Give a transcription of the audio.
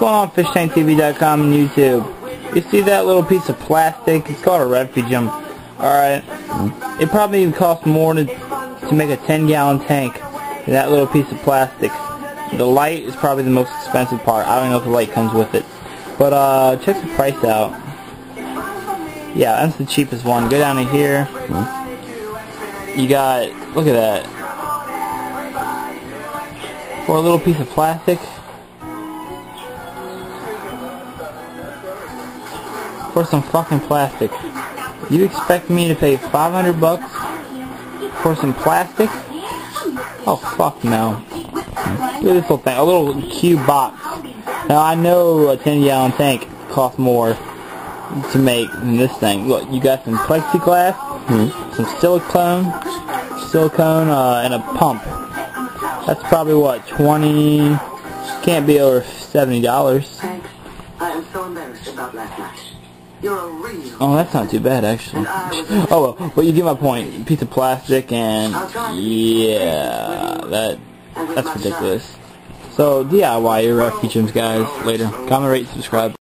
going on, FishTankTV.com and YouTube? You see that little piece of plastic? It's called a refugium. Alright, it probably would cost more to make a 10-gallon tank than that little piece of plastic. The light is probably the most expensive part. I don't know if the light comes with it. But check the price out. Yeah, that's the cheapest one. Go down to here. You got, look at that. For a little piece of plastic. For some fucking plastic. You expect me to pay 500 bucks for some plastic? Oh fuck no. Look at this little thing, a little cube box. Now I know a 10-gallon tank costs more to make than this thing. Look, you got some plexiglass, some silicone, and a pump. That's probably what, 20, can't be over $70. Hank, I am so embarrassed about last night. You're a real... Oh, that's not too bad, actually. Oh, well, but you get my point. A piece of plastic and... yeah, that's ridiculous. So, DIY your refugiums, guys. Later. Comment, rate, subscribe.